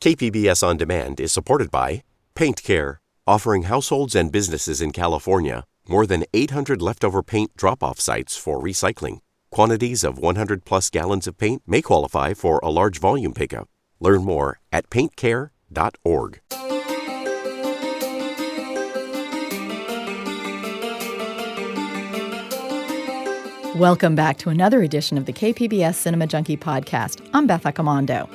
KPBS On Demand is supported by Paint Care, offering households and businesses in California more than 800 leftover paint drop-off sites for recycling. Quantities of 100-plus gallons of paint may qualify for a large volume pickup. Learn more at paintcare.org. Welcome back to another edition of the KPBS Cinema Junkie podcast. I'm Beth Accomando.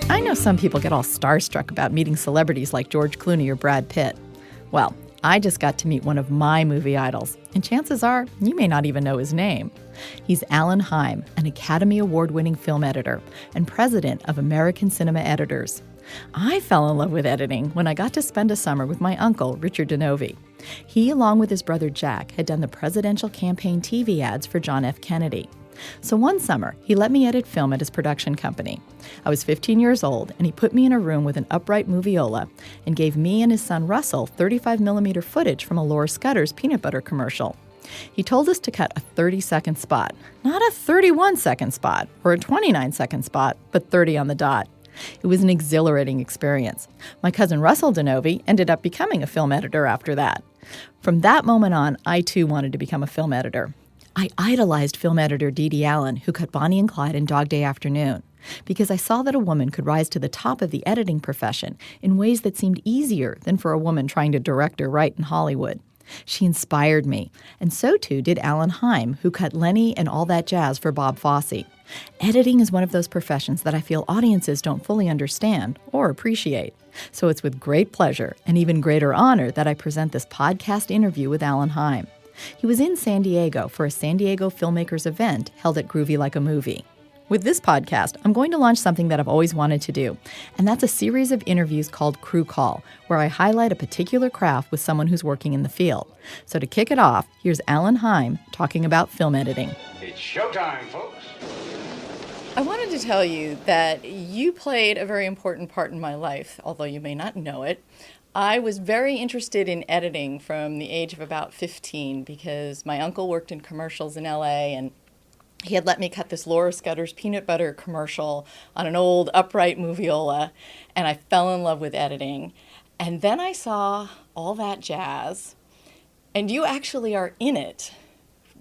I know some people get all starstruck about meeting celebrities like George Clooney or Brad Pitt. Well, I just got to meet one of my movie idols, and chances are you may not even know his name. He's Alan Heim, an Academy Award-winning film editor and president of American Cinema Editors. I fell in love with editing when I got to spend a summer with my uncle, Richard Denovi. He, along with his brother Jack, had done the presidential campaign TV ads for John F. Kennedy. So one summer, he let me edit film at his production company. I was 15 years old, and he put me in a room with an upright moviola and gave me and his son Russell 35mm footage from a Laura Scudder's peanut butter commercial. He told us to cut a 30-second spot, not a 31-second spot or a 29-second spot, but 30 on the dot. It was an exhilarating experience. My cousin Russell Denovi ended up becoming a film editor after that. From that moment on, I too wanted to become a film editor. I idolized film editor Dee Dee Allen, who cut Bonnie and Clyde and Dog Day Afternoon, because I saw that a woman could rise to the top of the editing profession in ways that seemed easier than for a woman trying to direct or write in Hollywood. She inspired me, and so too did Alan Heim, who cut Lenny and All That Jazz for Bob Fosse. Editing is one of those professions that I feel audiences don't fully understand or appreciate. So it's with great pleasure and even greater honor that I present this podcast interview with Alan Heim. He was in San Diego for a San Diego Filmmakers event held at Groovy Like a Movie. With this podcast, I'm going to launch something that I've always wanted to do, and that's a series of interviews called Crew Call, where I highlight a particular craft with someone who's working in the field. So to kick it off, here's Alan Heim talking about film editing. It's showtime, folks. I wanted to tell you that you played a very important part in my life, although you may not know it. I was very interested in editing from the age of about 15 because my uncle worked in commercials in LA, and he had let me cut this Laura Scudder's peanut butter commercial on an old upright moviola, and I fell in love with editing. And then I saw All That Jazz, and you actually are in it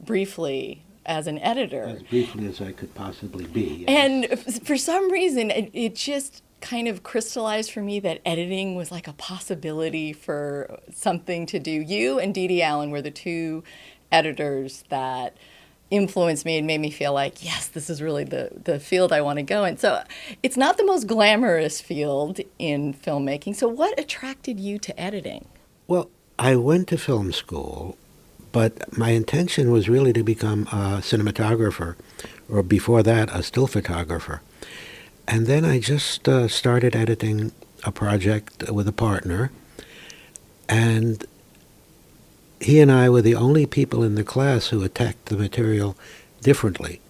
briefly as an editor. As briefly as I could possibly be. Yes. And for some reason, it just kind of crystallized for me that editing was like a possibility for something to do. You and Dee Dee Allen were the two editors that influenced me and made me feel like, yes, this is really the field I want to go in. So it's not the most glamorous field in filmmaking. So what attracted you to editing? Well, I went to film school, but my intention was really to become a cinematographer, or before that, a still photographer. And then I just started editing a project with a partner, and he and I were the only people in the class who attacked the material differently.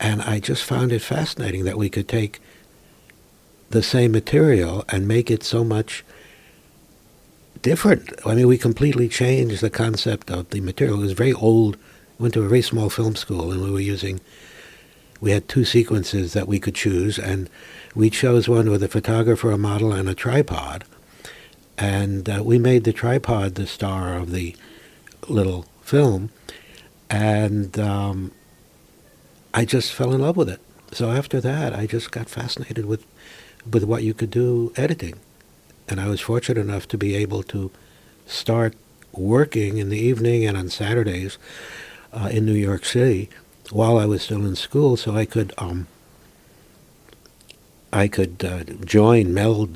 And I just found it fascinating that we could take the same material and make it so much different. I mean, we completely changed the concept of the material. It was very old. We went to a very small film school, and we had two sequences that we could choose, and we chose one with a photographer, a model, and a tripod. And we made the tripod the star of the little film, and I just fell in love with it. So after that, I just got fascinated with what you could do editing. And I was fortunate enough to be able to start working in the evening and on Saturdays in New York City while I was still in school, so I could meld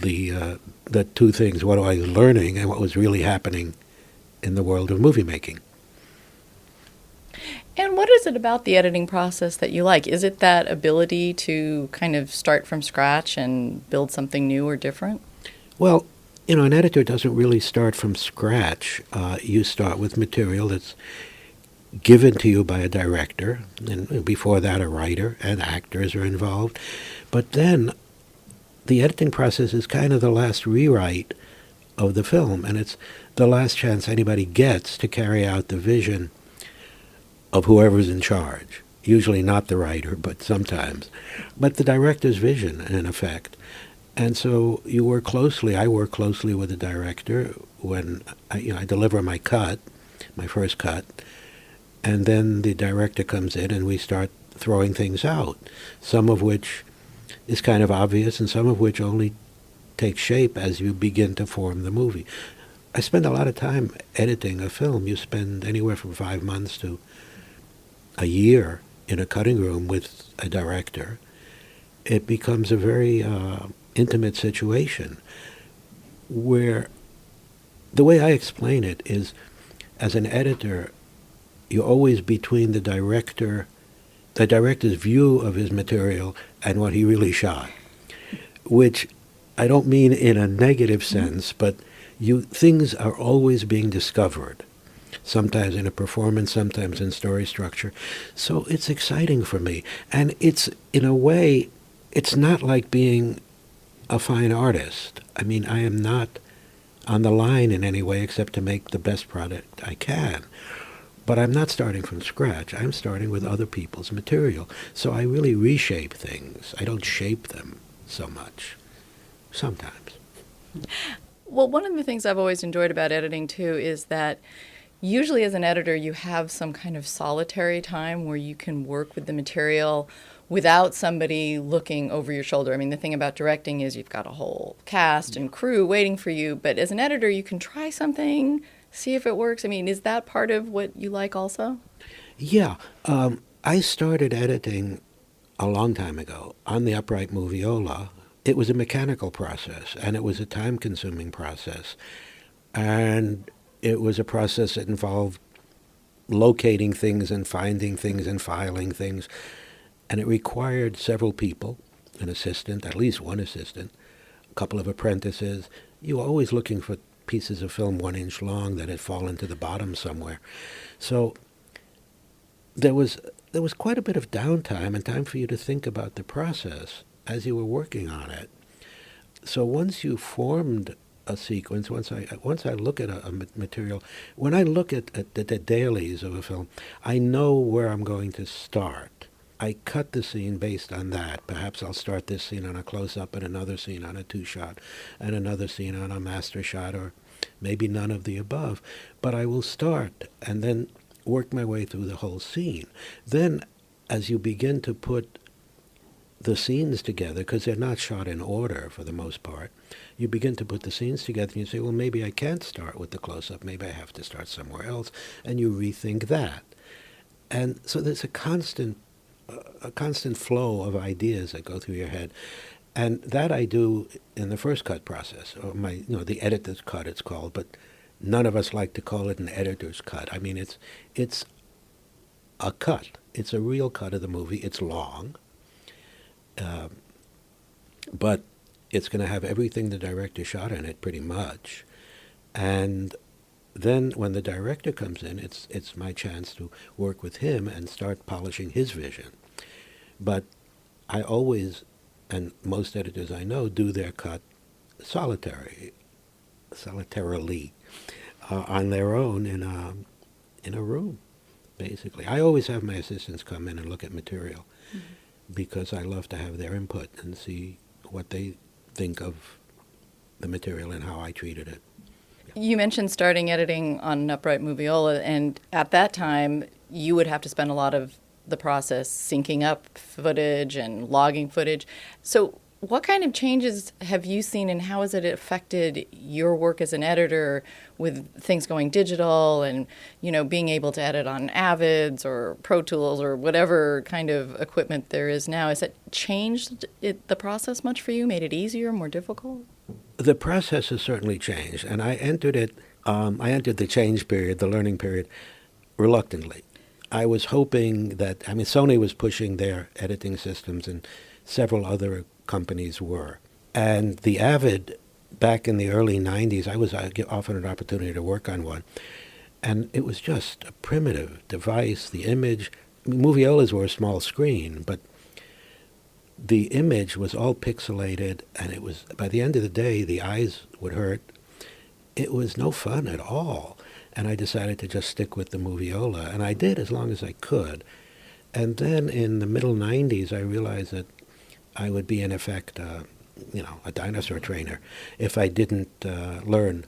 the two things, what I was learning and what was really happening in the world of movie making. And what is it about the editing process that you like? Is it that ability to kind of start from scratch and build something new or different? Well, an editor doesn't really start from scratch. You start with material that's given to you by a director, and before that a writer and actors are involved. But then the editing process is kind of the last rewrite of the film, and it's the last chance anybody gets to carry out the vision of whoever's in charge. Usually not the writer, but sometimes. But the director's vision, in effect. And so I work closely with the director when I deliver my cut, my first cut, and then the director comes in and we start throwing things out, some of which is kind of obvious and some of which only take shape as you begin to form the movie. I spend a lot of time editing a film. You spend anywhere from 5 months to a year in a cutting room with a director. It becomes a very intimate situation where the way I explain it is, as an editor, you're always between the director's view of his material and what he really shot, which I don't mean in a negative sense, but things are always being discovered, sometimes in a performance, sometimes in story structure. So it's exciting for me. And it's, in a way, it's not like being a fine artist. I mean, I am not on the line in any way except to make the best product I can. But I'm not starting from scratch. I'm starting with other people's material. So I really reshape things. I don't shape them so much. Sometimes. Well, one of the things I've always enjoyed about editing, too, is that usually as an editor, you have some kind of solitary time where you can work with the material without somebody looking over your shoulder. I mean, the thing about directing is you've got a whole cast and crew waiting for you, but as an editor, you can try something, see if it works. I mean, is that part of what you like also? Yeah. I started editing a long time ago on the upright moviola. It was a mechanical process, and it was a time-consuming process. And it was a process that involved locating things and finding things and filing things. And it required several people, an assistant, at least one assistant, a couple of apprentices. You were always looking for pieces of film 1 inch long that had fallen to the bottom somewhere. So there was quite a bit of downtime and time for you to think about the process as you were working on it. So once you formed a sequence, once I look at a material, when I look at the dailies of a film, I know where I'm going to start. I cut the scene based on that. Perhaps I'll start this scene on a close-up and another scene on a two-shot and another scene on a master shot, or maybe none of the above. But I will start and then work my way through the whole scene. Then, as you begin to put the scenes together, because they're not shot in order for the most part, you begin to put the scenes together and you say, well, maybe I can't start with the close-up. Maybe I have to start somewhere else. And you rethink that. And so there's a constant flow of ideas that go through your head. And that I do in the first cut process, or the editor's cut it's called, but none of us like to call it an editor's cut. I mean, it's a cut. It's a real cut of the movie. It's long, but it's going to have everything the director shot in it, pretty much. And then when the director comes in, it's my chance to work with him and start polishing his vision. But I always, and most editors I know, do their cut solitarily, on their own in a room, basically. I always have my assistants come in and look at material because I love to have their input and see what they think of the material and how I treated it. You mentioned starting editing on an upright moviola, and at that time, you would have to spend a lot of the process syncing up footage and logging footage. So what kind of changes have you seen, and how has it affected your work as an editor with things going digital and, being able to edit on Avids or Pro Tools or whatever kind of equipment there is now? Has it changed the process much for you, made it easier, more difficult? The process has certainly changed, and I entered the change period, the learning period, reluctantly. I was hoping that, Sony was pushing their editing systems and several other companies were. And the Avid, back in the early 90s, I was offered an opportunity to work on one. And it was just a primitive device. The image, moviolas were a small screen, but the image was all pixelated, and it was, by the end of the day, the eyes would hurt. it was no fun at all. And I decided to just stick with the moviola, and I did as long as I could. And then in the middle 90s, I realized that I would be, in effect, a dinosaur trainer if I didn't learn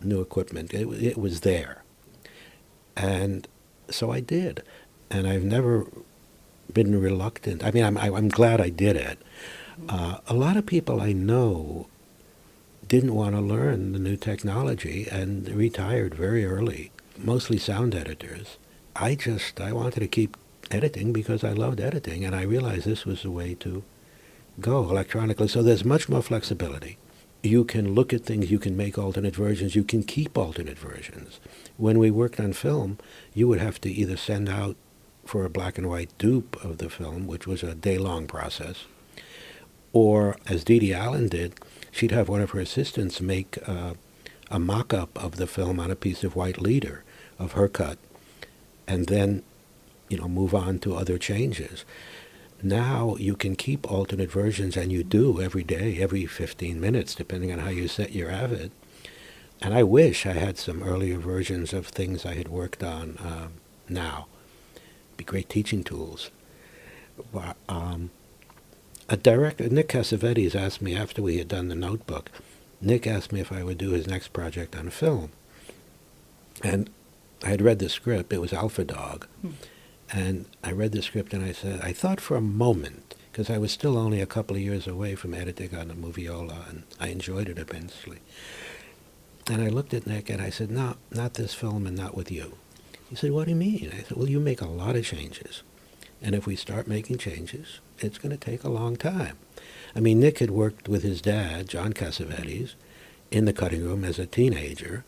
new equipment. It was there. And so I did. And I've never been reluctant. I mean, I'm glad I did it. A lot of people I know didn't want to learn the new technology and retired very early, mostly sound editors. I wanted to keep editing because I loved editing, and I realized this was the way to go electronically. So there's much more flexibility. You can look at things, you can make alternate versions, you can keep alternate versions. When we worked on film, you would have to either send out for a black and white dupe of the film, which was a day-long process, or, as Dee Dee Allen did, she'd have one of her assistants make a mock-up of the film on a piece of white leader of her cut, and then, move on to other changes. Now you can keep alternate versions, and you do every day, every 15 minutes, depending on how you set your Avid. And I wish I had some earlier versions of things I had worked on now. Be great teaching tools. A director, Nick Cassavetes, asked me after we had done The Notebook. Nick asked me if I would do his next project on film. And I had read the script. It was Alpha Dog. And I read the script and I said, I thought for a moment, because I was still only a couple of years away from editing on the moviola, and I enjoyed it immensely. And I looked at Nick and I said, no, not this film and not with you. He said, what do you mean? I said, well, you make a lot of changes. And if we start making changes, it's going to take a long time. I mean, Nick had worked with his dad, John Cassavetes, in the cutting room as a teenager,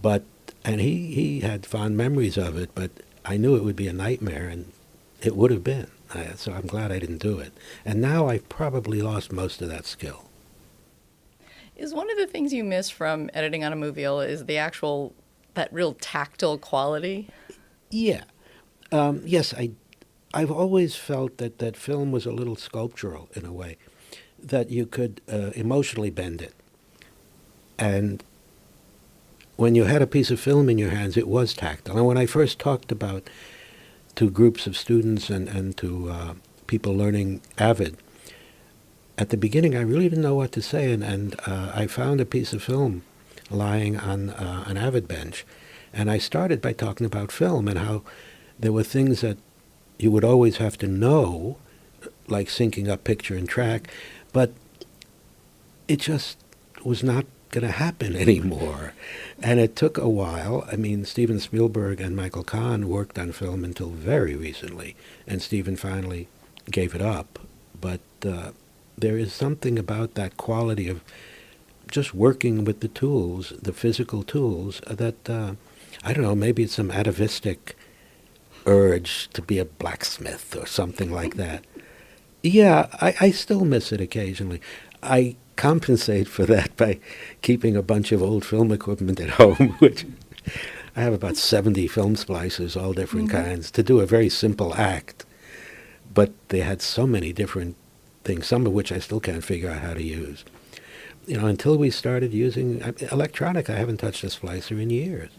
and he had fond memories of it, but I knew it would be a nightmare, and it would have been. So I'm glad I didn't do it. And now I've probably lost most of that skill. Is one of the things you miss from editing on a moviola is that real tactile quality? Yeah. Yes, I've always felt that film was a little sculptural in a way, that you could emotionally bend it. And when you had a piece of film in your hands, it was tactile. And when I first talked about to groups of students and to people learning Avid, at the beginning I really didn't know what to say, and I found a piece of film lying on an Avid bench, and I started by talking about film and how there were things that you would always have to know, like syncing up picture and track, but it just was not going to happen anymore. And it took a while. I mean, Steven Spielberg and Michael Kahn worked on film until very recently, and Steven finally gave it up. But there is something about that quality of just working with the tools, the physical tools, that, I don't know, maybe it's some atavistic urge to be a blacksmith or something like that. Yeah, I still miss it occasionally. I compensate for that by keeping a bunch of old film equipment at home, which I have about 70 film splicers, all different kinds, to do a very simple act. But they had so many different things, some of which I still can't figure out how to use. Until we started using electronic, I haven't touched a splicer in years.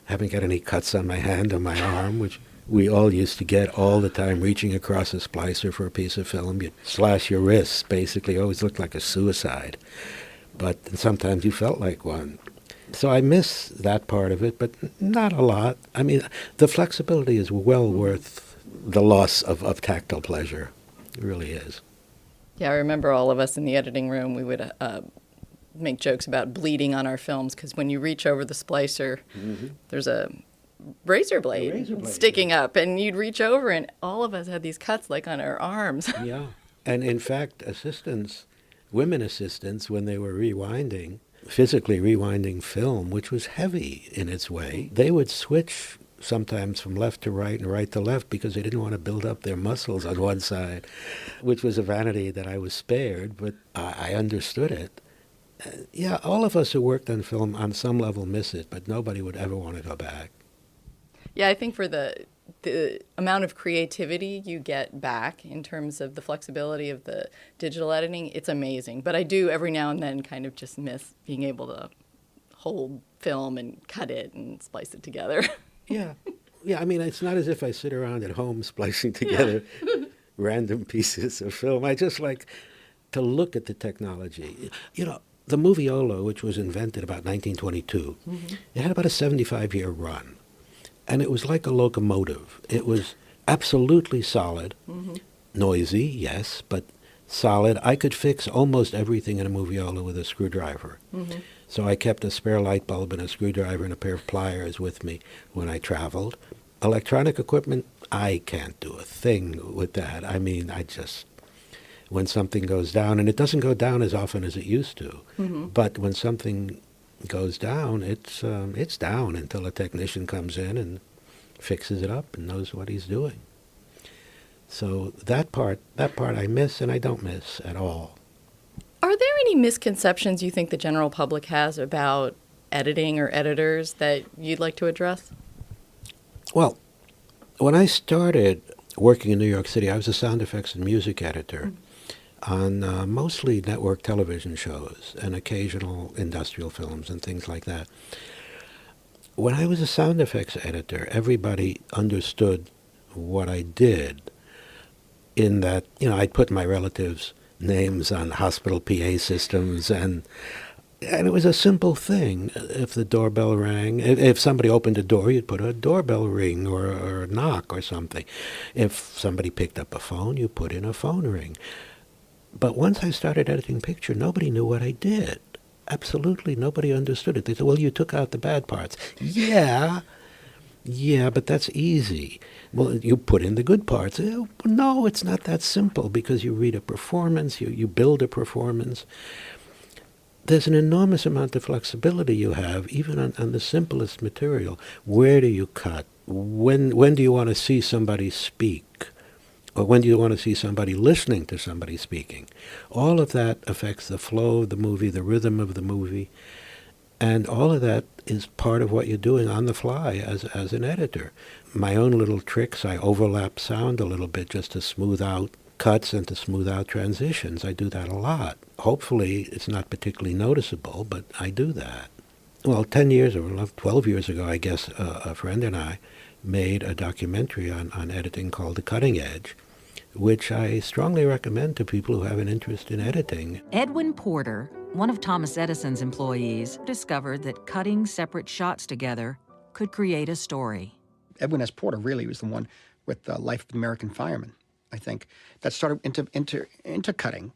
Haven't got any cuts on my hand or my arm, which we all used to get all the time, reaching across a splicer for a piece of film. You'd slash your wrists, basically. Always looked like a suicide. But sometimes you felt like one. So I miss that part of it, but not a lot. I mean, the flexibility is well worth the loss of tactile pleasure. It really is. Yeah, I remember all of us in the editing room, we would make jokes about bleeding on our films, because when you reach over the splicer, there's a razor blade sticking up, and you'd reach over, and all of us had these cuts like on our arms. Yeah. And in fact, women assistants, when they were physically rewinding film, which was heavy in its way, they would switch sometimes from left to right and right to left because they didn't want to build up their muscles on one side, which was a vanity that I was spared, but I understood it. Yeah, all of us who worked on film on some level miss it, but nobody would ever want to go back. Yeah, I think for the amount of creativity you get back in terms of the flexibility of the digital editing, it's amazing. But I do every now and then kind of just miss being able to whole film and cut it and splice it together. Yeah. Yeah, I mean, it's not as if I sit around at home splicing together random pieces of film. I just like to look at the technology. You know, the Moviola, which was invented about 1922, it had about a 75-year run. And it was like a locomotive. It was absolutely solid, noisy, yes, but solid. I could fix almost everything in a Moviola with a screwdriver. So I kept a spare light bulb and a screwdriver and a pair of pliers with me when I traveled. Electronic equipment, I can't do a thing with that. I mean, when something goes down, and it doesn't go down as often as it used to, but when something goes down, it's down until a technician comes in and fixes it up and knows what he's doing. So that part I miss, and I don't miss at all. Are there any misconceptions you think the general public has about editing or editors that you'd like to address? Well, when I started working in New York City, I was a sound effects and music editor on mostly network television shows and occasional industrial films and things like that. When I was a sound effects editor, everybody understood what I did in that, I'd put my relatives' names on hospital PA systems, and it was a simple thing. If the doorbell rang, if somebody opened a door, you'd put a doorbell ring or a knock or something. If somebody picked up a phone, you put in a phone ring. But once I started editing picture, nobody knew what I did. Absolutely nobody understood it. They said, well, you took out the bad parts. Yeah, but that's easy. Well, you put in the good parts. No, it's not that simple, because you read a performance, you build a performance. There's an enormous amount of flexibility you have, even on the simplest material. Where do you cut? When do you want to see somebody speak? Or when do you want to see somebody listening to somebody speaking? All of that affects the flow of the movie, the rhythm of the movie. And all of that is part of what you're doing on the fly as an editor. My own little tricks, I overlap sound a little bit just to smooth out cuts and to smooth out transitions. I do that a lot. Hopefully it's not particularly noticeable, but I do that. Well, 10 years or 12 years ago, I guess, a friend and I made a documentary on editing called The Cutting Edge, which I strongly recommend to people who have an interest in editing. Edwin Porter, one of Thomas Edison's employees, discovered that cutting separate shots together could create a story. Edwin S. Porter really was the one with the Life of the American Fireman, I think, that started into cutting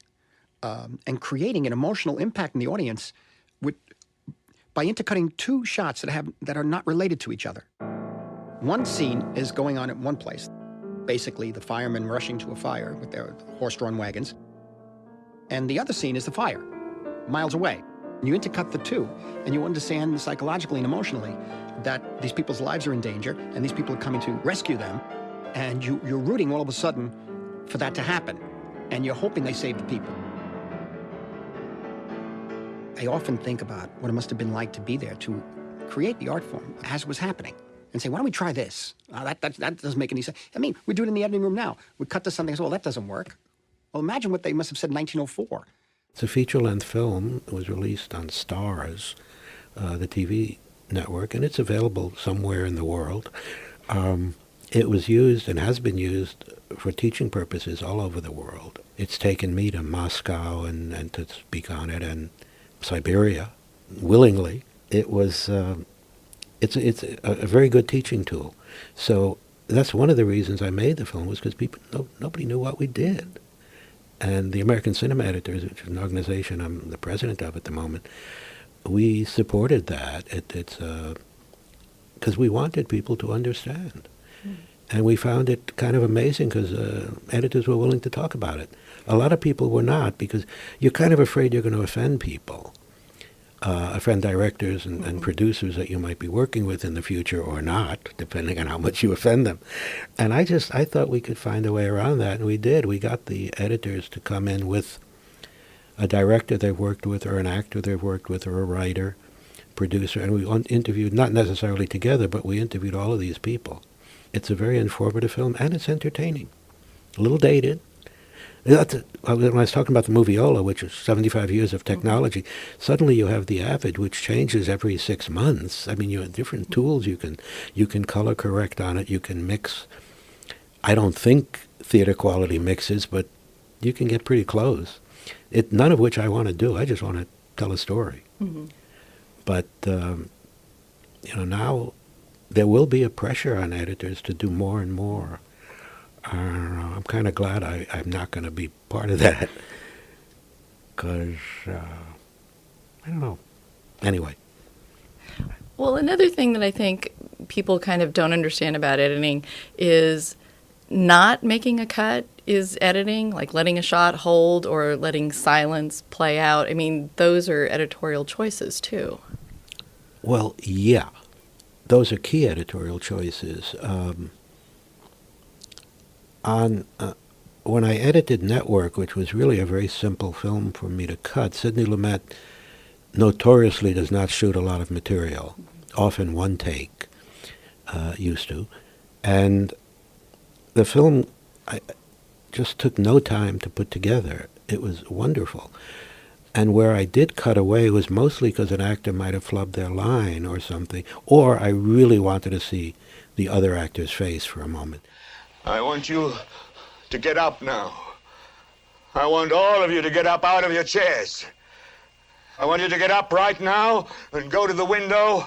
and creating an emotional impact in the audience by intercutting two shots that are not related to each other. One scene is going on at one place, basically the firemen rushing to a fire with their horse-drawn wagons, and the other scene is the fire, miles away. You intercut the two, and you understand psychologically and emotionally that these people's lives are in danger, and these people are coming to rescue them, and you're rooting all of a sudden for that to happen, and you're hoping they save the people. I often think about what it must have been like to be there to create the art form as it was happening, and say, why don't we try this? That doesn't make any sense. I mean, we do it in the editing room now. We cut to something and say, well, that doesn't work. Well, imagine what they must have said in 1904. It's a feature-length film. It was released on Starz, the TV network, and it's available somewhere in the world. It was used and has been used for teaching purposes all over the world. It's taken me to Moscow and to speak on it, and Siberia, willingly. It was, it's a very good teaching tool. So that's one of the reasons I made the film, was because nobody knew what we did. And the American Cinema Editors, which is an organization I'm the president of at the moment, we supported that. It's because we wanted people to understand. And we found it kind of amazing because editors were willing to talk about it. A lot of people were not, because you're kind of afraid you're going to offend people, offend directors and producers that you might be working with in the future or not, depending on how much you offend them. And I thought we could find a way around that, and we did. We got the editors to come in with a director they've worked with, or an actor they've worked with, or a writer, producer, and we interviewed, not necessarily together, but we interviewed all of these people. It's a very informative film, and it's entertaining. A little dated, When I was talking about the Moviola, which is 75 years of technology, suddenly you have the Avid, which changes every 6 months. I mean, you have different tools. You can color correct on it. You can mix. I don't think theater quality mixes, but you can get pretty close. None of which I want to do. I just want to tell a story. Mm-hmm. But now there will be a pressure on editors to do more and more. I'm kind of glad I'm not going to be part of that, because I don't know. Anyway. Well, another thing that I think people kind of don't understand about editing is not making a cut is editing, like letting a shot hold or letting silence play out. I mean, those are editorial choices too. Well, yeah. Those are key editorial choices. When I edited Network, which was really a very simple film for me to cut, Sidney Lumet notoriously does not shoot a lot of material, often one take, used to. And the film just took no time to put together. It was wonderful. And where I did cut away was mostly because an actor might have flubbed their line or something, or I really wanted to see the other actor's face for a moment. I want you to get up now. I want all of you to get up out of your chairs. I want you to get up right now and go to the window,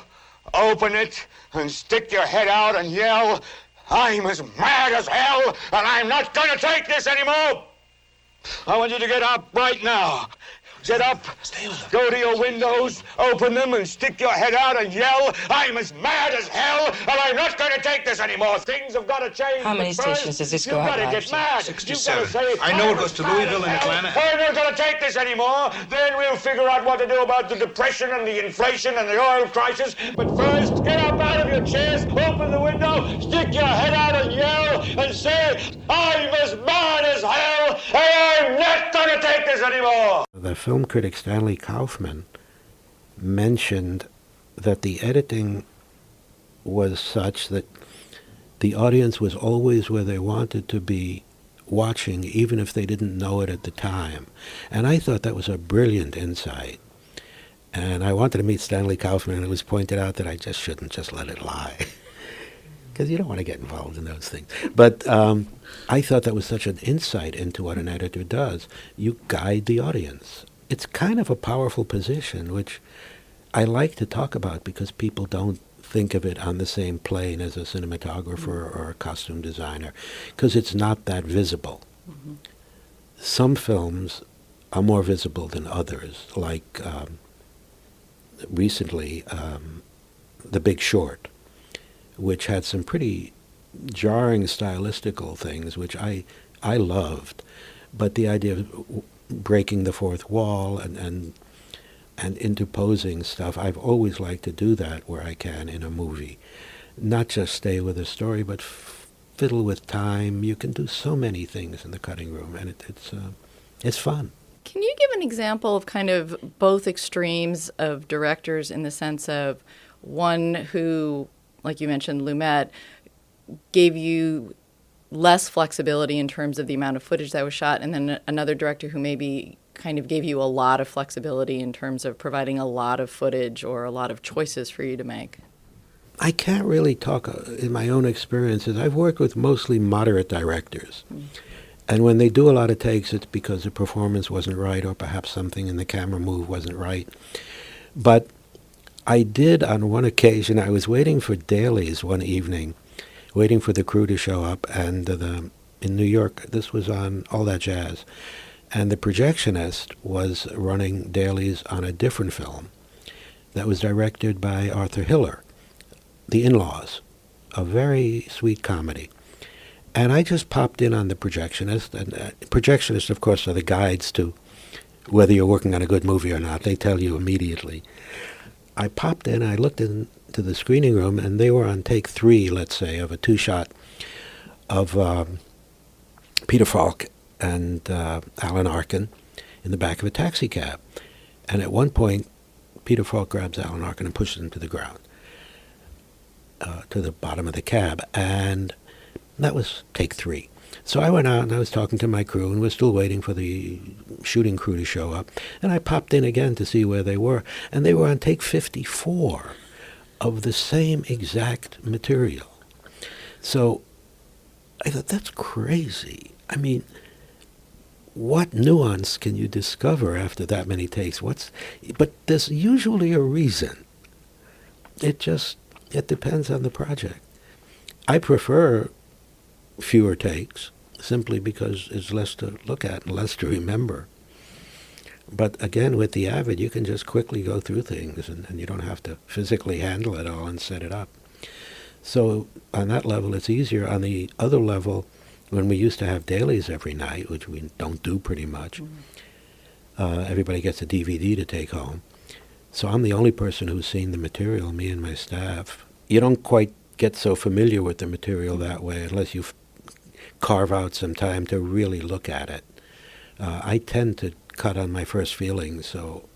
open it, and stick your head out and yell, "I'm as mad as hell, and I'm not going to take this anymore!" I want you to get up right now. Get up, go to your windows, open them, and stick your head out and yell, "I'm as mad as hell, and I'm not going to take this anymore. Things have got to change." How many stations does this go out? You've got to get mad. 67. I know it goes to Louisville and Atlanta. I'm not going to take this anymore. Then we'll figure out what to do about the depression and the inflation and the oil crisis. But first, get up out of your chairs, open the window, stick your head out and yell, and say, "I'm as mad as hell, and I'm not going to take this anymore." The film critic Stanley Kaufman mentioned that the editing was such that the audience was always where they wanted to be watching, even if they didn't know it at the time. And I thought that was a brilliant insight. And I wanted to meet Stanley Kaufman, and it was pointed out that I just shouldn't just let it lie, because you don't want to get involved in those things. But I thought that was such an insight into what an editor does. You guide the audience. It's kind of a powerful position, which I like to talk about because people don't think of it on the same plane as a cinematographer or a costume designer, because it's not that visible. Mm-hmm. Some films are more visible than others, like recently The Big Short, which had some pretty jarring stylistical things, which I loved. But the idea of breaking the fourth wall and interposing stuff, I've always liked to do that where I can in a movie. Not just stay with a story, but fiddle with time. You can do so many things in the cutting room, and it's fun. Can you give an example of kind of both extremes of directors, in the sense of one who, like you mentioned, Lumet, gave you less flexibility in terms of the amount of footage that was shot, and then another director who maybe kind of gave you a lot of flexibility in terms of providing a lot of footage or a lot of choices for you to make? I can't really talk in my own experiences. I've worked with mostly moderate directors. Mm. And when they do a lot of takes, it's because the performance wasn't right, or perhaps something in the camera move wasn't right. But I did, on one occasion, I was waiting for dailies one evening, waiting for the crew to show up, and in New York, this was on All That Jazz, and the projectionist was running dailies on a different film that was directed by Arthur Hiller, The In-Laws, a very sweet comedy. And I just popped in on the projectionist, and projectionists, of course, are the guides to whether you're working on a good movie or not. They tell you immediately. I popped in, I looked into the screening room, and they were on take 3, let's say, of a 2-shot of Peter Falk and Alan Arkin in the back of a taxi cab. And at one point, Peter Falk grabs Alan Arkin and pushes him to the ground, to the bottom of the cab. And that was take 3. So I went out and I was talking to my crew, and we're still waiting for the shooting crew to show up. And I popped in again to see where they were. And they were on take 54 of the same exact material. So I thought, that's crazy. I mean, what nuance can you discover after that many takes? But there's usually a reason. It depends on the project. I prefer fewer takes, simply because it's less to look at and less to remember. But again, with the Avid, you can just quickly go through things, and you don't have to physically handle it all and set it up. So on that level, it's easier. On the other level, when we used to have dailies every night, which we don't do pretty much, everybody gets a DVD to take home. So I'm the only person who's seen the material, me and my staff. You don't quite get so familiar with the material that way unless you carve out some time to really look at it. I tend to cut on my first feelings, so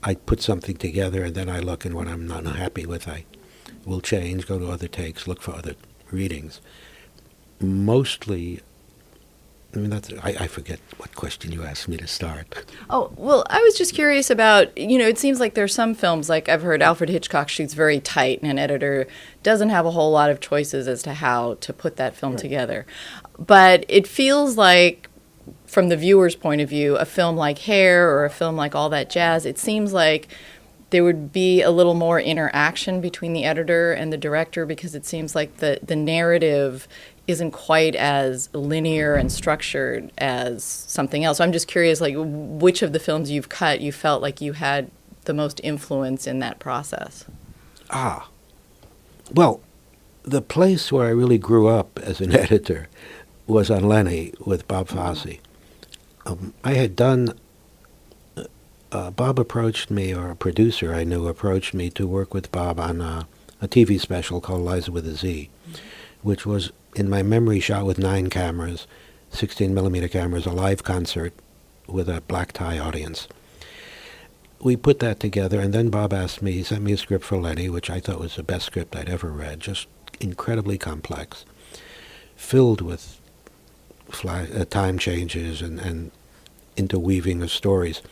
I put something together and then I look, and what I'm not happy with, I will change, go to other takes, look for other readings. Mostly, I mean, I forget what question you asked me to start. Oh, well, I was just curious about, it seems like there's some films, like I've heard Alfred Hitchcock shoots very tight, and an editor doesn't have a whole lot of choices as to how to put that film together. But it feels like, from the viewer's point of view, a film like Hair or a film like All That Jazz, it seems like there would be a little more interaction between the editor and the director, because it seems like the narrative isn't quite as linear and structured as something else. So I'm just curious, like, which of the films you've cut you felt like you had the most influence in that process? Well, the place where I really grew up as an editor was on Lenny with Bob Fosse. I had done, Bob approached me, or a producer I knew approached me to work with Bob on a TV special called Liza with a Z, which was, in my memory, shot with 9 cameras, 16-millimeter cameras, a live concert with a black tie audience. We put that together, and then Bob asked me, he sent me a script for Lenny, which I thought was the best script I'd ever read, just incredibly complex, filled with time changes and interweaving of stories.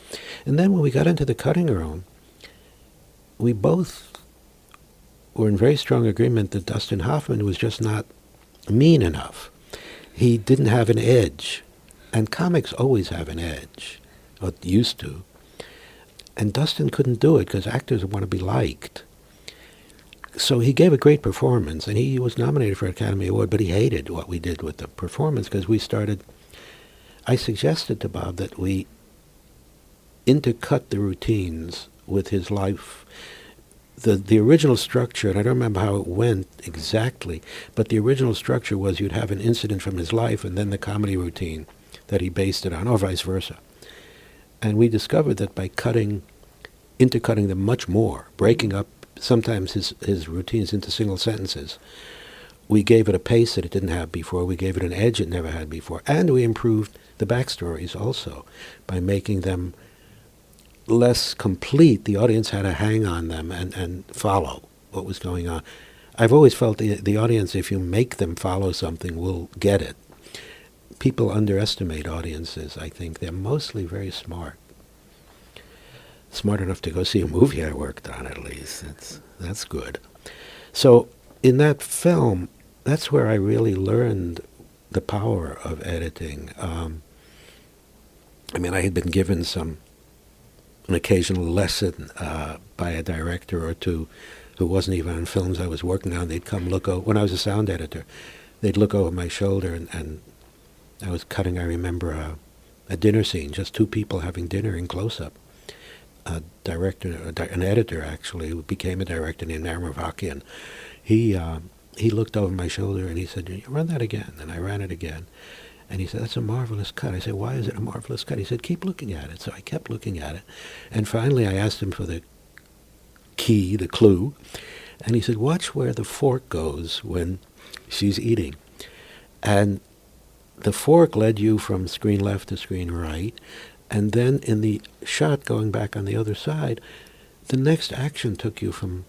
And then when we got into the cutting room, we both were in very strong agreement that Dustin Hoffman was just not mean enough. He didn't have an edge. And comics always have an edge, or used to. And Dustin couldn't do it because actors want to be liked. So he gave a great performance, and he was nominated for an Academy Award, but he hated what we did with the performance because I suggested to Bob that we intercut the routines with his life. The original structure, and I don't remember how it went exactly, but the original structure was you'd have an incident from his life and then the comedy routine that he based it on, or vice versa. And we discovered that by intercutting them much more, breaking up sometimes his routines into single sentences, we gave it a pace that it didn't have before, we gave it an edge it never had before, and we improved the backstories also by making them less complete. The audience had to hang on them and follow what was going on. I've always felt the audience, if you make them follow something, will get it. People underestimate audiences, I think. They're mostly very smart. Smart enough to go see a movie I worked on, at least. That's good. So in that film, that's where I really learned the power of editing. I had been given an occasional lesson by a director or two who wasn't even on films I was working on. They'd come look over, when I was a sound editor, they'd look over my shoulder, and I was cutting, I remember, a dinner scene, just 2 people having dinner in close-up. An editor actually, who became a director named Amravakian, he looked over my shoulder and he said, "Run that again." And I ran it again. And he said, "That's a marvelous cut." I said, "Why is it a marvelous cut?" He said, "Keep looking at it." So I kept looking at it. And finally I asked him for the key, the clue. And he said, "Watch where the fork goes when she's eating." And the fork led you from screen left to screen right. And then in the shot going back on the other side, the next action took you from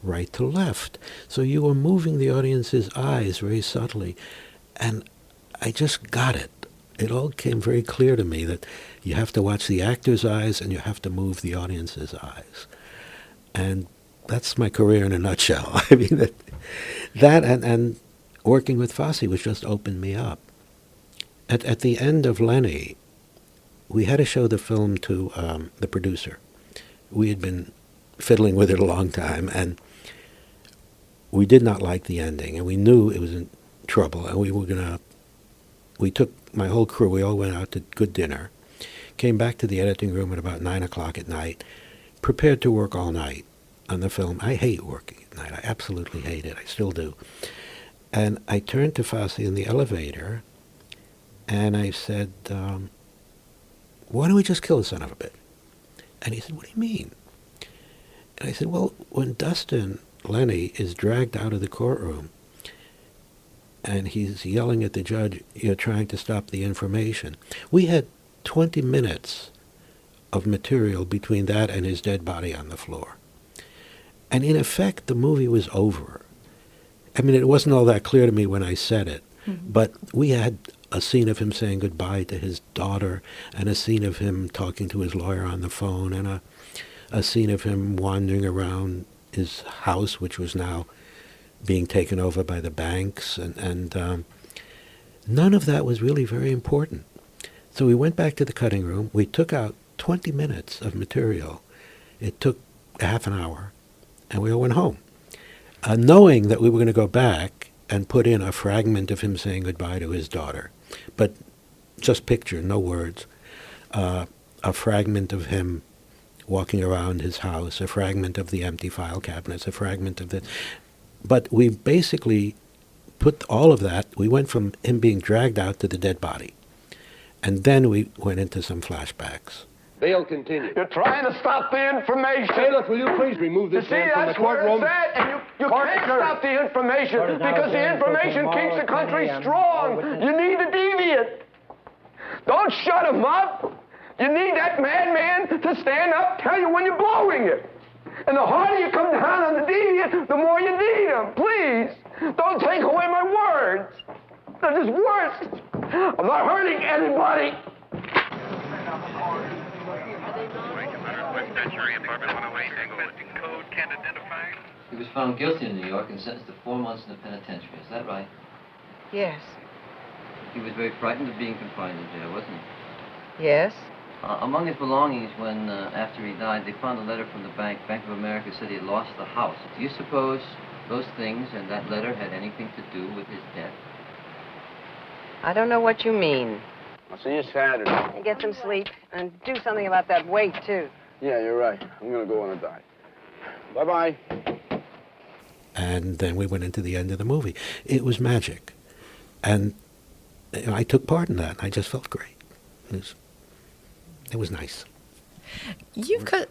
right to left. So you were moving the audience's eyes very subtly. And I just got it. It all came very clear to me that you have to watch the actor's eyes and you have to move the audience's eyes. And that's my career in a nutshell. I mean, that and working with Fosse was just opened me up. At the end of Lenny, we had to show the film to the producer. We had been fiddling with it a long time, and we did not like the ending, and we knew it was in trouble, and we took my whole crew, we all went out to good dinner, came back to the editing room at about 9 o'clock at night, prepared to work all night on the film. I hate working at night. I absolutely hate it. I still do. And I turned to Fosse in the elevator, and I said, why don't we just kill the son of a bitch? And he said, what do you mean? And I said, well, when Dustin Lenny is dragged out of the courtroom and he's yelling at the judge, you're trying to stop the information. We had 20 minutes of material between that and his dead body on the floor. And in effect, the movie was over. I mean, it wasn't all that clear to me when I said it, but we had a scene of him saying goodbye to his daughter, and a scene of him talking to his lawyer on the phone, and a scene of him wandering around his house, which was now being taken over by the banks, and none of that was really very important. So we went back to the cutting room. We took out 20 minutes of material. It took a half an hour, and we all went home, knowing that we were going to go back and put in a fragment of him saying goodbye to his daughter. But just picture, no words, a fragment of him walking around his house, a fragment of the empty file cabinets, a fragment of the... But we basically put all of that, we went from him being dragged out to the dead body. And then we went into some flashbacks. They'll continue. You're trying to stop the information. Bailiff, will you please remove this man from the courtroom? You see, that's where it's at, and you can't stop the information because the information keeps the country strong. You need the deviant. Don't shut him up. You need that madman to stand up, tell you when you're blowing it. And the harder you come down on the deviant, the more you need him. Please, don't take away my words. They're just words. I'm not hurting anybody. He was found guilty in New York and sentenced to 4 months in the penitentiary. Is that right? Yes. He was very frightened of being confined in jail, wasn't he? Yes. Among his belongings, when after he died, they found a letter from the bank. Bank of America said he had lost the house. Do you suppose those things and that letter had anything to do with his death? I don't know what you mean. I'll see you Saturday. Get some sleep and do something about that weight, too. Yeah, you're right. I'm going to go on a diet. Bye-bye. And then we went into the end of the movie. It was magic. And I took part in that. I just felt great. It was nice. You've cut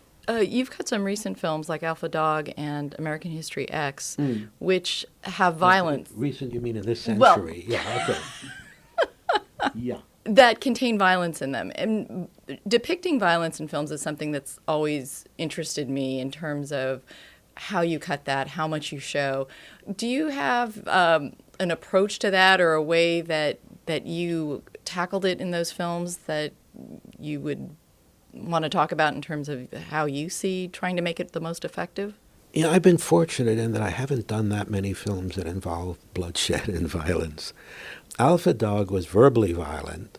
some recent films like Alpha Dog and American History X, which have violence. Recent, you mean in this century? Well, yeah, okay. Yeah. That contain violence in them. And depicting violence in films is something that's always interested me in terms of how you cut that, how much you show. Do you have an approach to that or a way that you tackled it in those films that you would want to talk about in terms of how you see trying to make it the most effective? Yeah, I've been fortunate in that I haven't done that many films that involve bloodshed and violence. Alpha Dog was verbally violent,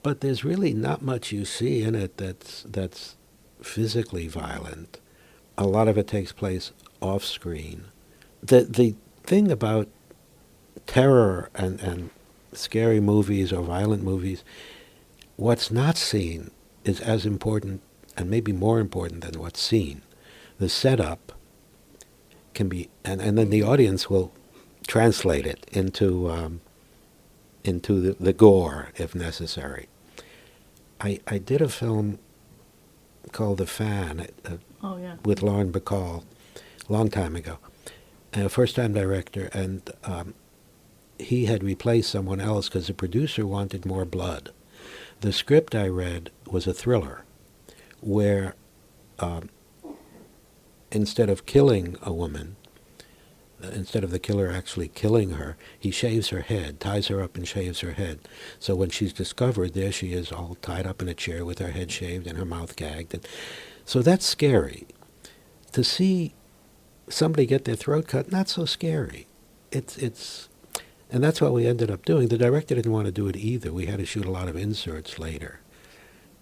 but there's really not much you see in it that's physically violent. A lot of it takes place off screen. The thing about terror and scary movies or violent movies, what's not seen is as important and maybe more important than what's seen. The setup can be, and then the audience will translate it into the gore if necessary. I did a film called The Fan with Lauren Bacall a long time ago, a first-time director, and he had replaced someone else because the producer wanted more blood. The script I read was a thriller where instead of killing a woman, Instead of the killer actually killing her, he shaves her head, ties her up and shaves her head. So when she's discovered, there she is all tied up in a chair with her head shaved and her mouth gagged. And so that's scary. To see somebody get their throat cut, not so scary. And that's what we ended up doing. The director didn't want to do it either. We had to shoot a lot of inserts later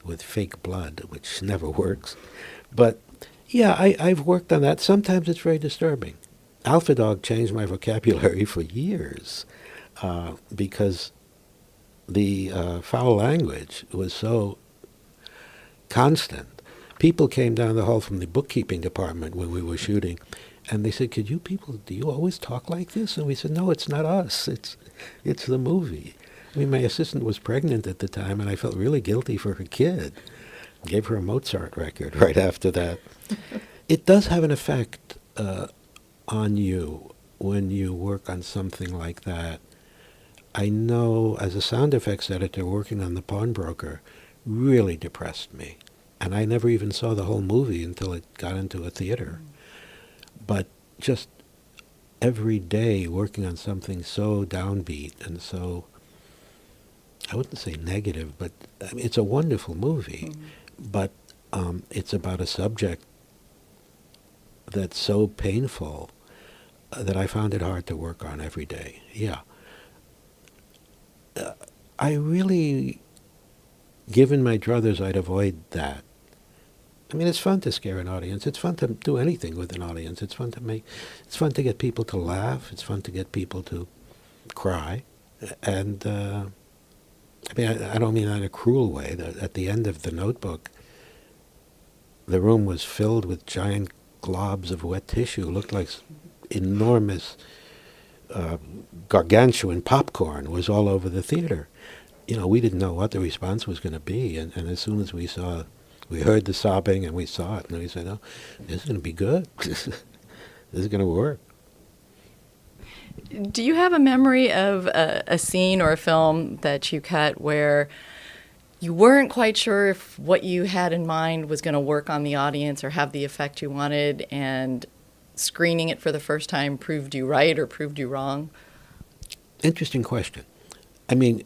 with fake blood, which never works. But yeah, I've worked on that. Sometimes it's very disturbing. Alpha Dog changed my vocabulary for years because the foul language was so constant. People came down the hall from the bookkeeping department when we were shooting, and they said, "Could you people, do you always talk like this?" And we said, "No, it's not us. It's the movie." I mean, my assistant was pregnant at the time, and I felt really guilty for her kid. Gave her a Mozart record right after that. It does have an effect on you when you work on something like that. I know as a sound effects editor working on The Pawnbroker really depressed me. And I never even saw the whole movie until it got into a theater. But just every day working on something so downbeat and so, I wouldn't say negative, but I mean, it's a wonderful movie. But it's about a subject that's so painful that I found it hard to work on every day. Yeah. I really, given my druthers, I'd avoid that. I mean, it's fun to scare an audience. It's fun to do anything with an audience. It's fun to get people to laugh. It's fun to get people to cry. And, I mean, I don't mean that in a cruel way. At the end of The Notebook, the room was filled with giant globs of wet tissue. It looked like enormous, gargantuan popcorn was all over the theater. You know, we didn't know what the response was going to be. And as soon as we heard the sobbing and we saw it, and we said, "Oh, this is going to be good. This is going to work." Do you have a memory of a scene or a film that you cut where you weren't quite sure if what you had in mind was going to work on the audience or have the effect you wanted, and screening it for the first time proved you right or proved you wrong? Interesting question. I mean,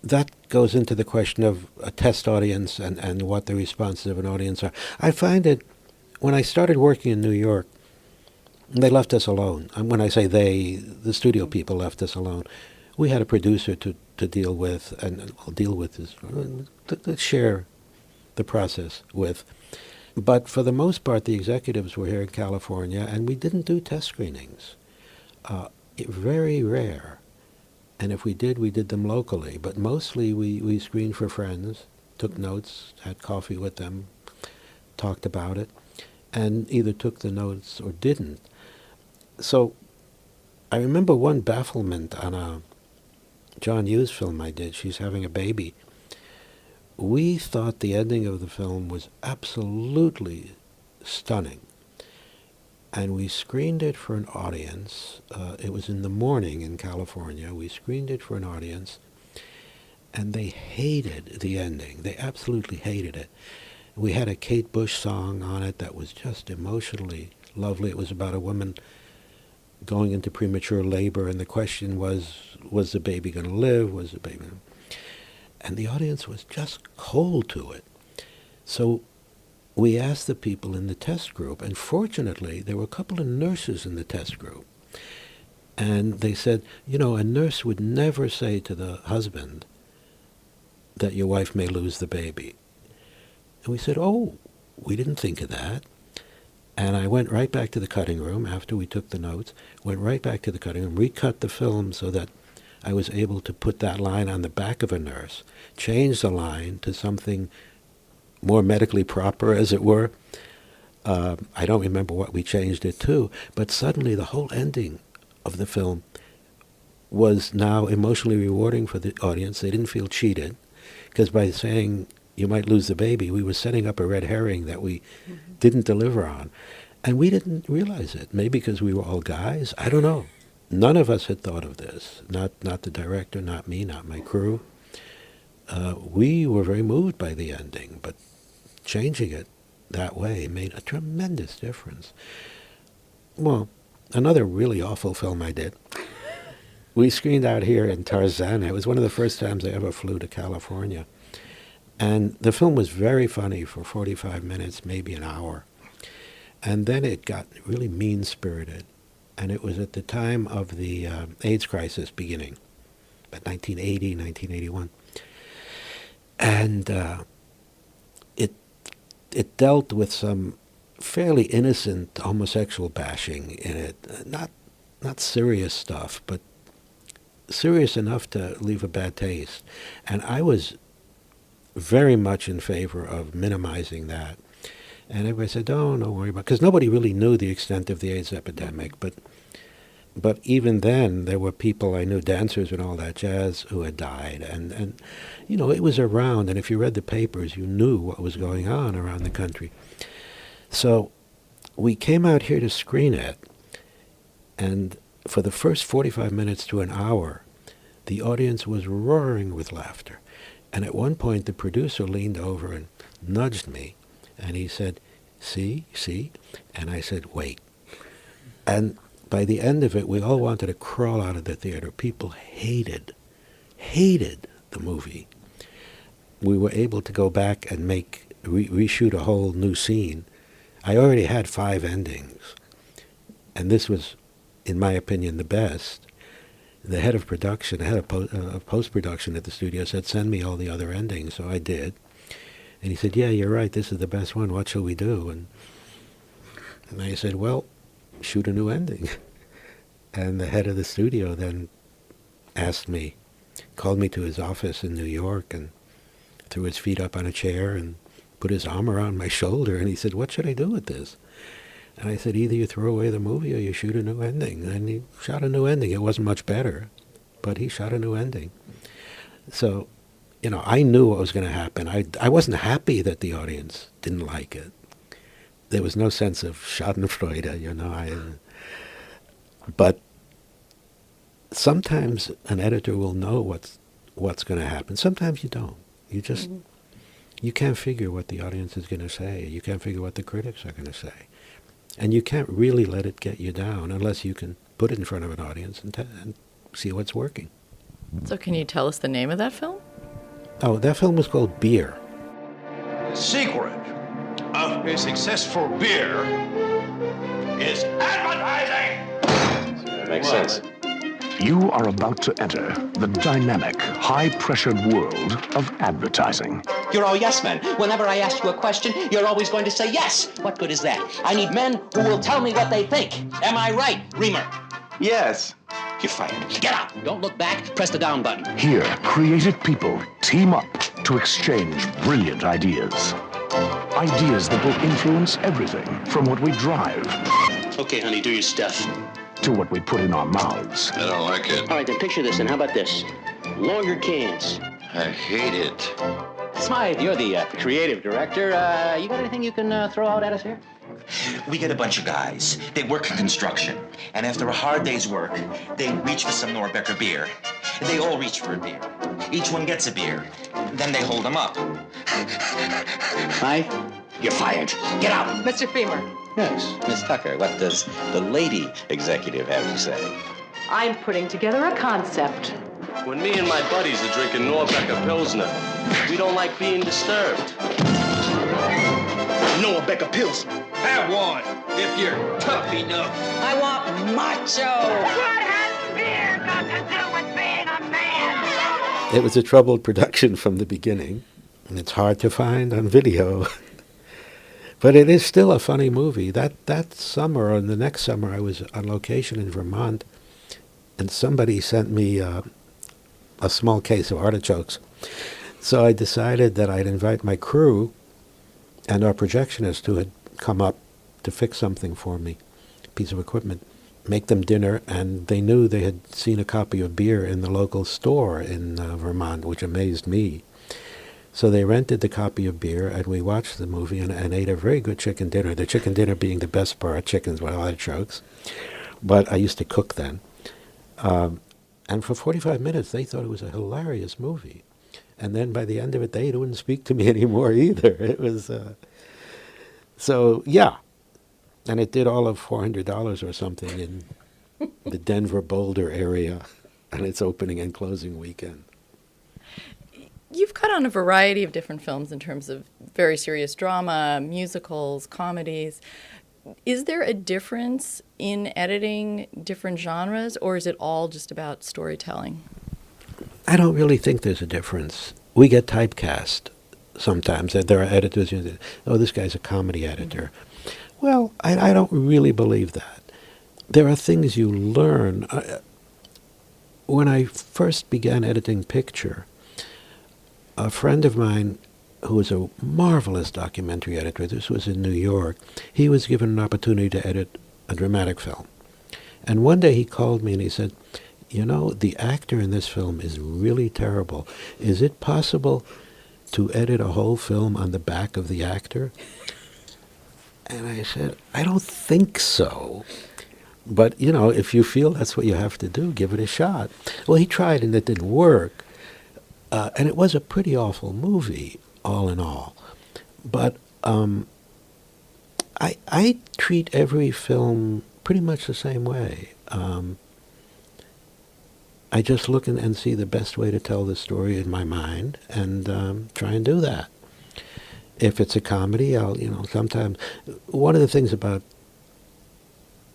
that goes into the question of a test audience and what the responses of an audience are. I find it, when I started working in New York, they left us alone. And when I say they, the studio people left us alone. We had a producer to deal with, and deal with is to share the process with. But for the most part, the executives were here in California, and we didn't do test screenings. Very rare. And if we did them locally. But mostly we screened for friends, took notes, had coffee with them, talked about it, and either took the notes or didn't. So I remember one bafflement on a John Hughes film I did. She's having a baby. We thought the ending of the film was absolutely stunning. And we screened it for an audience. It was in the morning in California. We screened it for an audience, and they hated the ending. They absolutely hated it. We had a Kate Bush song on it that was just emotionally lovely. It was about a woman going into premature labor, and the question was the baby going to live? Was the baby going to... And the audience was just cold to it. So we asked the people in the test group, and fortunately, there were a couple of nurses in the test group. And they said, you know, a nurse would never say to the husband that your wife may lose the baby. And we said, oh, we didn't think of that. And I went right back to the cutting room after we took the notes, went right back to the cutting room, recut the film so that I was able to put that line on the back of a nurse, change the line to something more medically proper, as it were. I don't remember what we changed it to, but suddenly the whole ending of the film was now emotionally rewarding for the audience. They didn't feel cheated, because by saying you might lose the baby, we were setting up a red herring that we didn't deliver on. And we didn't realize it, maybe because we were all guys. I don't know. None of us had thought of this, not the director, not me, not my crew. We were very moved by the ending, but changing it that way made a tremendous difference. Well, another really awful film I did. We screened out here in Tarzana. It was one of the first times I ever flew to California. And the film was very funny for 45 minutes, maybe an hour. And then it got really mean-spirited. And it was at the time of the AIDS crisis beginning, about 1980, 1981. And it dealt with some fairly innocent homosexual bashing in it. Not serious stuff, but serious enough to leave a bad taste. And I was very much in favor of minimizing that. And everybody said, don't worry about it, because nobody really knew the extent of the AIDS epidemic. But even then, there were people I knew, dancers and all that jazz, who had died. And you know, it was around, and if you read the papers, you knew what was going on around the country. So we came out here to screen it, and for the first 45 minutes to an hour, the audience was roaring with laughter. And at one point, the producer leaned over and nudged me, and he said, see? And I said, wait. And by the end of it, we all wanted to crawl out of the theater. People hated the movie. We were able to go back and reshoot a whole new scene. I already had 5 endings, and this was, in my opinion, the best. The head of production, the head of post-production at the studio said, send me all the other endings, so I did. And he said, yeah, you're right, this is the best one, what shall we do? And I said, well, shoot a new ending. And the head of the studio then called me to his office in New York and threw his feet up on a chair and put his arm around my shoulder, and he said, what should I do with this? And I said, either you throw away the movie or you shoot a new ending. And he shot a new ending. It wasn't much better, but he shot a new ending. So, you know, I knew what was going to happen. I wasn't happy that the audience didn't like it. There was no sense of schadenfreude, you know. But sometimes an editor will know what's going to happen. Sometimes you don't. You just, you can't figure what the audience is going to say. You can't figure what the critics are going to say. And you can't really let it get you down unless you can put it in front of an audience and see what's working. So can you tell us the name of that film? Oh, that film was called Beer. The secret of a successful beer is advertising. Makes sense. You are about to enter the dynamic, high-pressured world of advertising. You're all yes men. Whenever I ask you a question, you're always going to say yes. What good is that? I need men who will tell me what they think. Am I right, Reamer? Yes. You're fired. Get out. Don't look back. Press the down button. Here, creative people team up to exchange brilliant ideas. Ideas that will influence everything from what we drive. Okay, honey, do your stuff. To what we put in our mouths. I don't like it. All right, then picture this, and how about this? Longer cans. I hate it. Smythe, you're the creative director. You got anything you can throw out at us here? We get a bunch of guys. They work in construction. And after a hard day's work, they reach for some Norbecker beer. They all reach for a beer. Each one gets a beer. Then they hold them up. Smythe, you're fired. Get out. Mr. Femer. Yes, Miss Tucker, what does the lady executive have to say? I'm putting together a concept. When me and my buddies are drinking Norbecker Pilsner, we don't like being disturbed. Norbecker Pilsner. Have one, if you're tough enough. I want macho. What has beer got to do with being a man? It was a troubled production from the beginning, and it's hard to find on video. But it is still a funny movie. That summer, or the next summer, I was on location in Vermont, and somebody sent me a small case of artichokes. So I decided that I'd invite my crew and our projectionist who had come up to fix something for me, a piece of equipment, make them dinner, and they knew they had seen a copy of Beer in the local store in Vermont, which amazed me. So they rented the copy of Beer, and we watched the movie and ate a very good chicken dinner, the chicken dinner being the best part, chickens with artichokes. But I used to cook then. And for 45 minutes, they thought it was a hilarious movie. And then by the end of it, they wouldn't speak to me anymore either. It was... So, yeah, And it did all of $400 or something in the Denver Boulder area on its opening and closing weekend. You've cut on a variety of different films in terms of very serious drama, musicals, comedies. Is there a difference in editing different genres, or is it all just about storytelling? I don't really think there's a difference. We get typecast sometimes. There are editors who say, oh, this guy's a comedy editor. Well, I don't really believe that. There are things you learn. When I first began editing picture, a friend of mine who was a marvelous documentary editor, this was in New York, he was given an opportunity to edit a dramatic film. And one day he called me and he said, you know, the actor in this film is really terrible. Is it possible to edit a whole film on the back of the actor? And I said, I don't think so. But, you know, if you feel that's what you have to do, give it a shot. Well, he tried and it didn't work. And it was a pretty awful movie, all in all. But I treat every film pretty much the same way. I just look and see the best way to tell the story in my mind and try and do that. If it's a comedy, I'll, you know, sometimes... One of the things about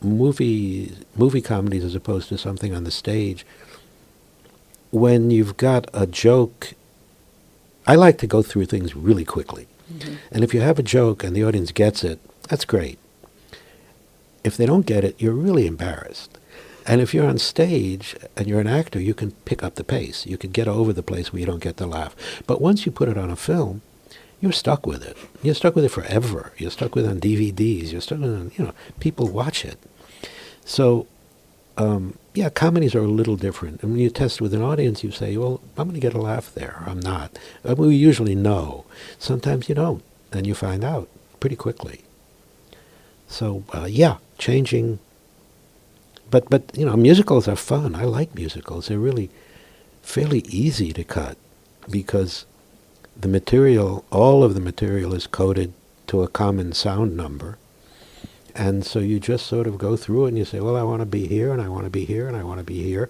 movie comedies as opposed to something on the stage, when you've got a joke, I like to go through things really quickly. Mm-hmm. And if you have a joke and the audience gets it, that's great. If they don't get it, you're really embarrassed. And if you're on stage and you're an actor, you can pick up the pace. You can get over the place where you don't get the laugh. But once you put it on a film, you're stuck with it. You're stuck with it forever. You're stuck with it on DVDs. You're stuck with it on, you know, people watch it. So, yeah, comedies are a little different. And when you test with an audience, you say, well, I'm going to get a laugh there, or I'm not. We usually know. Sometimes you don't, and you find out pretty quickly. So, yeah, changing. But you know, musicals are fun. I like musicals. They're really fairly easy to cut because the material, all of the material is coded to a common sound number. And so you just sort of go through it and you say, well, I want to be here, and I want to be here, and I want to be here.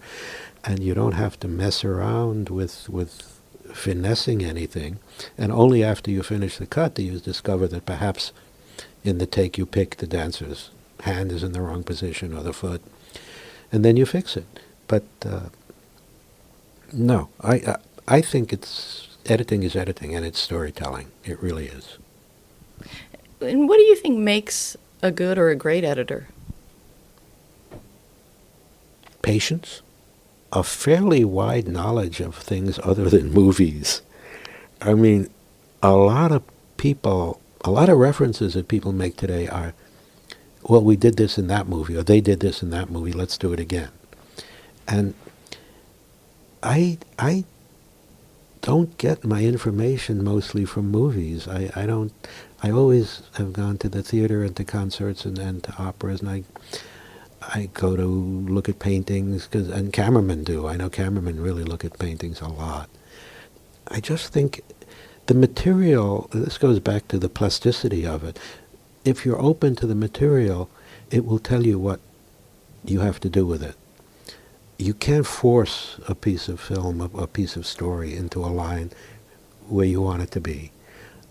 And you don't have to mess around with finessing anything. And only after you finish the cut do you discover that perhaps in the take you pick the dancer's hand is in the wrong position or the foot. And then you fix it. But no, I think editing is editing, and it's storytelling. It really is. And what do you think makes a good or a great editor? Patience, a fairly wide knowledge of things other than movies. I mean, a lot of references that people make today are, well, we did this in that movie, or they did this in that movie, let's do it again. And I don't get my information mostly from movies. I always have gone to the theater and to concerts and to operas, and I go to look at paintings, and cameramen do. I know cameramen really look at paintings a lot. I just think the material, this goes back to the plasticity of it. If you're open to the material, it will tell you what you have to do with it. You can't force a piece of film, a piece of story into a line where you want it to be,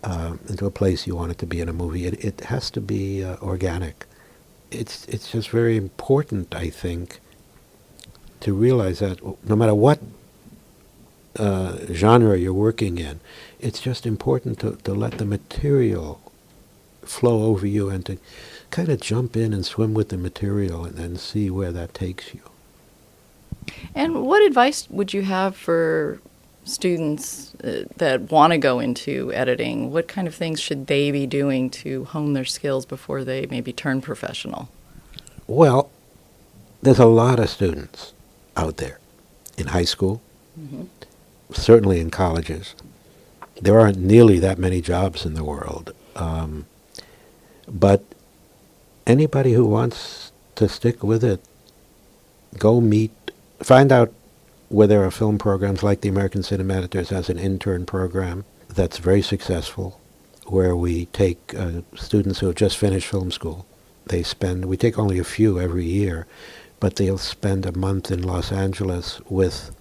into a place you want it to be in a movie. It has to be organic. It's just very important, I think, to realize that no matter what genre you're working in, it's just important to let the material flow over you and to kind of jump in and swim with the material and then see where that takes you. And what advice would you have for students that want to go into editing? What kind of things should they be doing to hone their skills before they maybe turn professional? Well, there's a lot of students out there in high school, certainly in colleges. There aren't nearly that many jobs in the world. But anybody who wants to stick with it, find out where there are film programs like the American Cinema Editors has an intern program that's very successful, where we take students who have just finished film school, we take only a few every year, but they'll spend a month in Los Angeles with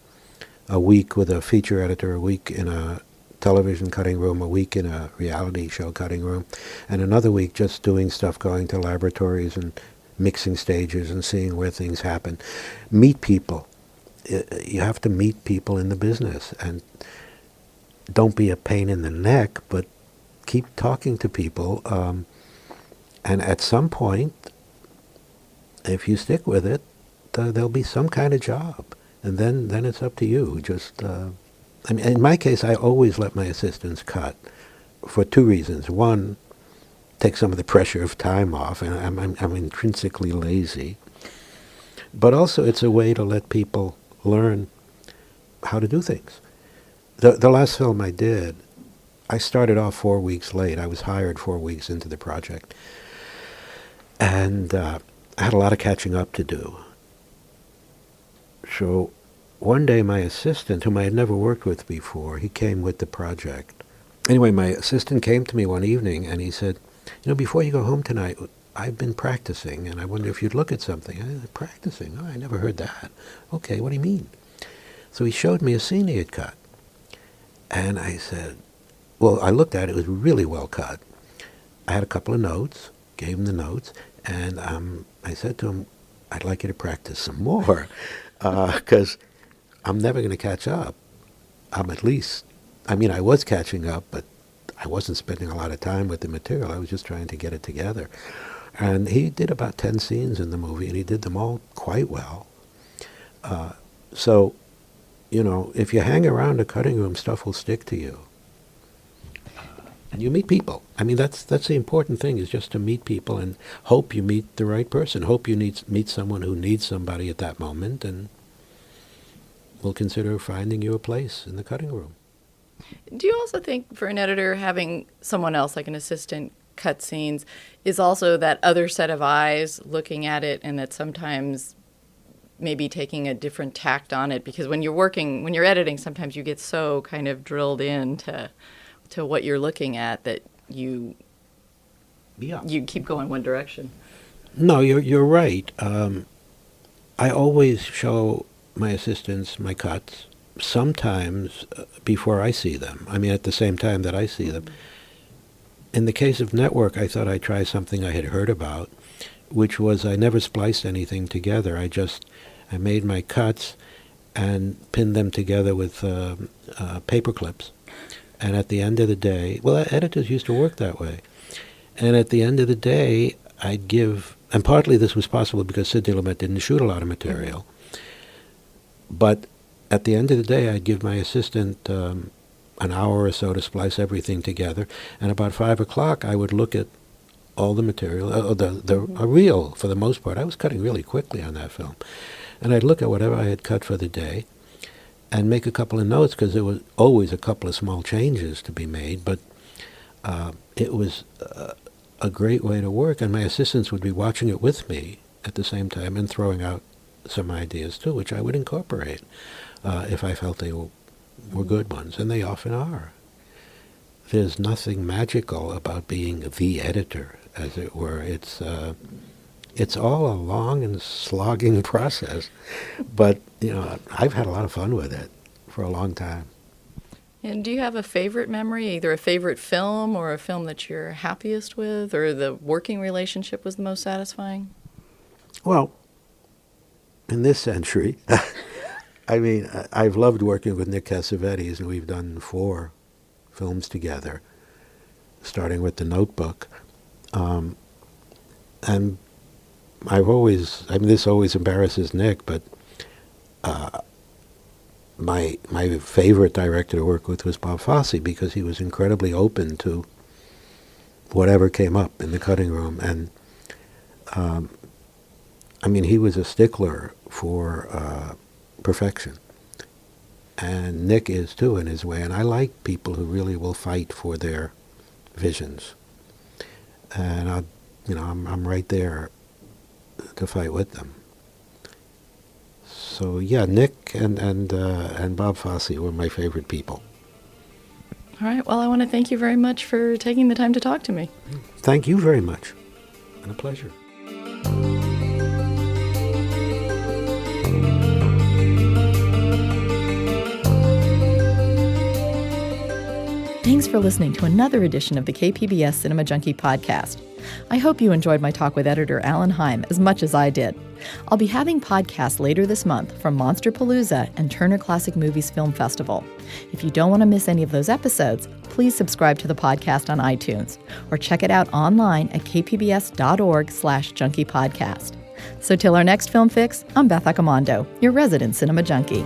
a week with a feature editor, a week in a television cutting room, a week in a reality show cutting room, and another week just doing stuff, going to laboratories and mixing stages and seeing where things happen. Meet people. You have to meet people in the business, and don't be a pain in the neck, but keep talking to people. And at some point, if you stick with it, there'll be some kind of job. And then it's up to you. Just, I mean, in my case, I always let my assistants cut for two reasons. One, take some of the pressure of time off, and I'm intrinsically lazy. But also, it's a way to let people learn how to do things. The last film I did, I started off 4 weeks late. I was hired 4 weeks into the project. And I had a lot of catching up to do. So one day my assistant, whom I had never worked with before, he came with the project. Anyway, my assistant came to me one evening and he said, you know, before you go home tonight, I've been practicing and I wonder if you'd look at something. I said, practicing? Oh, I never heard that. Okay, what do you mean? So he showed me a scene he had cut. And I said, well, I looked at it. It was really well cut. I had a couple of notes, gave him the notes, and I said to him, I'd like you to practice some more, because I'm never going to catch up. I was catching up, but I wasn't spending a lot of time with the material. I was just trying to get it together. And he did about 10 scenes in the movie, and he did them all quite well. So, you know, if you hang around a cutting room, stuff will stick to you. And you meet people. I mean, that's the important thing, is just to meet people and hope you meet the right person. Hope you meet someone who needs somebody at that moment and will consider finding you a place in the cutting room. Do you also think for an editor, having someone else, like an assistant, cut scenes is also that other set of eyes looking at it, and that sometimes maybe taking a different tact on it? Because when you're editing, sometimes you get so kind of drilled into what you're looking at that you keep going one direction. No, you're right. I always show my assistants my cuts, sometimes before I see them. I mean, at the same time that I see them. In the case of Network, I thought I'd try something I had heard about, which was I never spliced anything together. I made my cuts and pinned them together with paper clips. And at the end of the day, well, editors used to work that way. And at the end of the day, I'd give, and partly this was possible because Sidney Lumet didn't shoot a lot of material, but at the end of the day, I'd give my assistant an hour or so to splice everything together, and about 5 o'clock, I would look at all the material, a reel for the most part. I was cutting really quickly on that film. And I'd look at whatever I had cut for the day and make a couple of notes, because there was always a couple of small changes to be made, but it was a great way to work, and my assistants would be watching it with me at the same time and throwing out some ideas too, which I would incorporate if I felt they were good ones, and they often are. There's nothing magical about being the editor, as it were. It's all a long and slogging process, but you know, I've had a lot of fun with it for a long time. And do you have a favorite memory, either a favorite film or a film that you're happiest with, or the working relationship was the most satisfying? Well, in this century, I mean, I've loved working with Nick Cassavetes, and we've done 4 films together, starting with The Notebook. And this always embarrasses Nick, but my favorite director to work with was Bob Fosse, because he was incredibly open to whatever came up in the cutting room. And I mean, he was a stickler for perfection. And Nick is too, in his way. And I like people who really will fight for their visions. And I'm right there to fight with them. So yeah, Nick and Bob Fosse were my favorite people. All right. Well, I want to thank you very much for taking the time to talk to me. Thank you very much. And a pleasure. Thanks for listening to another edition of the KPBS Cinema Junkie podcast. I hope you enjoyed my talk with editor Alan Heim as much as I did. I'll be having podcasts later this month from Monsterpalooza and Turner Classic Movies Film Festival. If you don't want to miss any of those episodes, please subscribe to the podcast on iTunes or check it out online at kpbs.org/junkiepodcast. So till our next Film Fix, I'm Beth Accomando, your resident cinema junkie.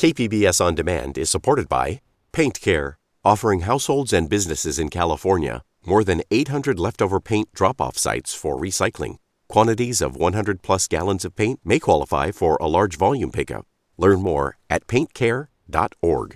KPBS On Demand is supported by Paint Care, offering households and businesses in California more than 800 leftover paint drop-off sites for recycling. Quantities of 100-plus gallons of paint may qualify for a large volume pickup. Learn more at paintcare.org.